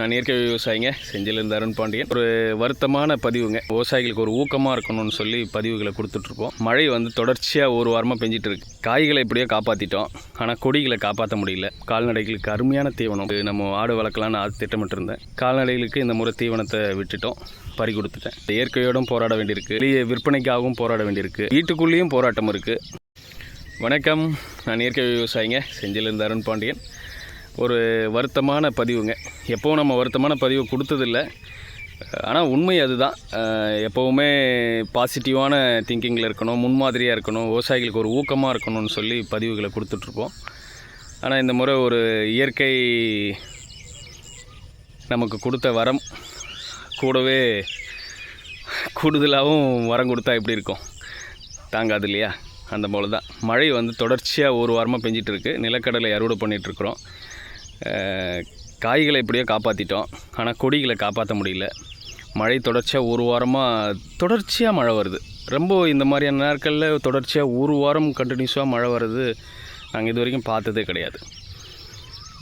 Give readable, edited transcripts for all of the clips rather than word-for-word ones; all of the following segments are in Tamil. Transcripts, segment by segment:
நான் இயற்கை விவசாயிங்க, செஞ்சிலிருந்து அருண் பாண்டியன். ஒரு வருத்தமான பதிவுங்க. விவசாயிகளுக்கு ஒரு ஊக்கமாக இருக்கணும்னு சொல்லி பதிவுகளை கொடுத்துட்ருக்கோம். மழை தொடர்ச்சியாக ஒரு வாரமாக பெஞ்சிட்டு இருக்கு. காய்களை எப்படியோ காப்பாற்றிட்டோம், ஆனால் கொடிகளை காப்பாற்ற முடியல. கால்நடைகளுக்கு அருமையான தீவனம், நம்ம ஆடு வளர்க்கலான்னு அது திட்டமிட்டிருந்தேன். கால்நடைகளுக்கு இந்த முறை தீவனத்தை விட்டுட்டோம், பறி கொடுத்துட்டேன். இயற்கையோடும் போராட வேண்டியிருக்கு, வெளியே விற்பனைக்காகவும் போராட வேண்டியிருக்கு, வீட்டுக்குள்ளேயும் போராட்டம் இருக்குது. வணக்கம், நான் இயற்கை விவசாயிங்க, செஞ்சிலிருந்து அருண் பாண்டியன். ஒரு வருத்தமான பதிவுங்க. எப்போவும் நம்ம வருத்தமான பதிவு கொடுத்ததில்லை, ஆனால் உண்மை அதுதான். எப்போவுமே பாசிட்டிவான திங்கிங்கில் இருக்கணும், முன்மாதிரியாக இருக்கணும், விவசாயிகளுக்கு ஒரு ஊக்கமாக இருக்கணும்னு சொல்லி பதிவுகளை கொடுத்துட்ருப்போம். ஆனால் இந்த முறை ஒரு இயற்கை நமக்கு கொடுத்த வரம் கூடவே கூடுதலாகவும் வரம் கொடுத்தா எப்படி இருக்கும், தாங்காது இல்லையா? அந்த போல தான் மழை தொடர்ச்சியாக ஒரு வாரமாக பெஞ்சிட்டு இருக்குது. நிலக்கடலை அறுவடை பண்ணிகிட்ருக்குறோம். காய்களை எப்படியோ காப்பாற்றிட்டோம், ஆனால் கொடிகளை காப்பாற்ற முடியல. மழை தொடர்ச்சியாக ஒரு வாரமாக மழை வருது. ரொம்ப இந்த மாதிரியான நாட்களில் தொடர்ச்சியாக ஒரு வாரம் கண்டினியூஸாக மழை வருது நாங்கள் இது வரைக்கும் பார்த்ததே கிடையாது.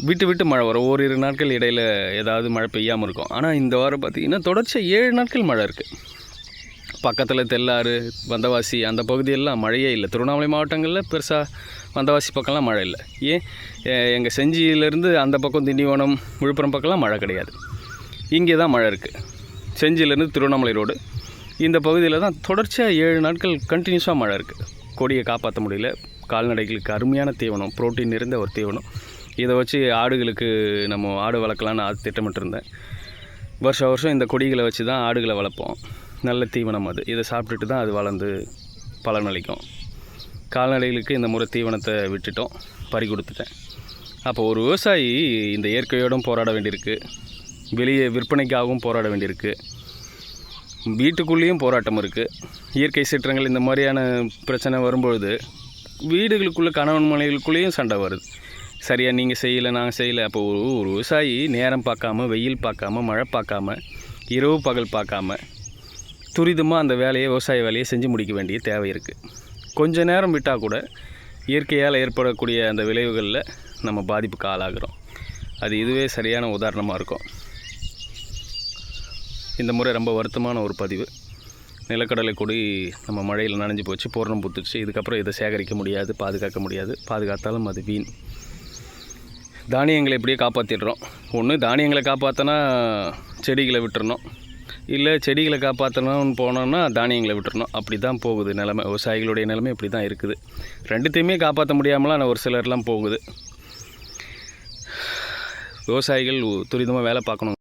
விட்டு விட்டு மழை வரும், ஓரிரு நாட்கள் இடையில் ஏதாவது மழை பெய்யாமல் இருக்கும். ஆனால் இந்த வாரம் பார்த்திங்கன்னா தொடர்ச்சியாக 7 நாட்கள் மழை இருக்குது. பக்கத்தில் தெல்லாறு, வந்தவாசி அந்த பகுதியெல்லாம் மழையே இல்லை. திருவண்ணாமலை மாவட்டங்களில் பெருசாக வந்தவாசி பக்கம்லாம் மழை இல்லை. ஏன் எங்கள் செஞ்சியிலேருந்து அந்த பக்கம் திண்டிவனம், விழுப்புரம் பக்கம்லாம் மழை கிடையாது. இங்கே தான் மழை இருக்குது. செஞ்சியிலேருந்து திருவண்ணாமலை ரோடு இந்த பகுதியில் தான் தொடர்ச்சியாக 7 நாட்கள் கண்டினியூஸாக மழை இருக்குது. கொடியை காப்பாற்ற முடியல. கால்நடைகளுக்கு அருமையான தீவனம், புரோட்டீன் நிறைந்த ஒரு தீவனம். இதை வச்சு ஆடுகளுக்கு நம்ம ஆடு வளர்க்கலான்னு அது திட்டமிட்டிருந்தேன். வருஷம் இந்த கொடிகளை வச்சு தான் ஆடுகளை வளர்ப்போம். நல்ல தீவனம் அது. இதை சாப்பிட்டுட்டு தான் அது வளர்ந்து பலனளிக்கும். கால்நடைகளுக்கு இந்த முறை தீவனத்தை விட்டுட்டோம், பறி கொடுத்துட்டேன். அப்போ ஒரு விவசாயி இந்த இயற்கையோடும் போராட வேண்டியிருக்கு, வெளியே விற்பனைக்காகவும் போராட வேண்டியிருக்கு, வீட்டுக்குள்ளேயும் போராட்டம் இருக்குது. இயற்கை சீற்றங்கள் இந்த மாதிரியான பிரச்சனை வரும்பொழுது வீடுகளுக்குள்ளே கணவன் மனைவிகளுக்குள்ளேயும் சண்டை வருது. சரியாக நீங்கள் செய்யலை, நாங்கள் செய்யலை. அப்போ ஒரு விவசாயி நேரம் பார்க்காம, வெயில் பார்க்காம, மழை பார்க்காம, இரவு பகல் பார்க்காம துரிதமாக அந்த வேலையை, விவசாய வேலையை செஞ்சு முடிக்க வேண்டிய தேவை இருக்குது. கொஞ்ச நேரம் விட்டால் கூட இயற்கையால் ஏற்படக்கூடிய அந்த விளைவுகளில் நம்ம பாதிப்புக்கு ஆளாகிறோம். அது இதுவே சரியான உதாரணமாக இருக்கும். இந்த முறை ரொம்ப வருத்தமான ஒரு பதிவு. நிலக்கடலை கொடி நம்ம மழையில் நனைஞ்சு போச்சு, பூரணம் பூத்துச்சு. இதுக்கப்புறம் இதை சேகரிக்க முடியாது, பாதுகாக்க முடியாது. பாதுகாத்தாலும் அது வீண். தானியங்களை எப்படியே காப்பாற்றிடுறோம். ஒன்று தானியங்களை காப்பாற்றினா செடிகளை விட்டுறணும், இல்லை செடிகளை காப்பாற்றணும்னு போனோன்னா தானியங்களை விட்டுறணும். அப்படி தான் போகுது நிலைமை. விவசாயிகளுடைய நிலைமை இப்படி தான் இருக்குது. ரெண்டுத்தையுமே காப்பாற்ற முடியாமலாம் ஒரு சிலர்லாம் போகுது. விவசாயிகள் துரிதமாக வேலை பார்க்கணும்.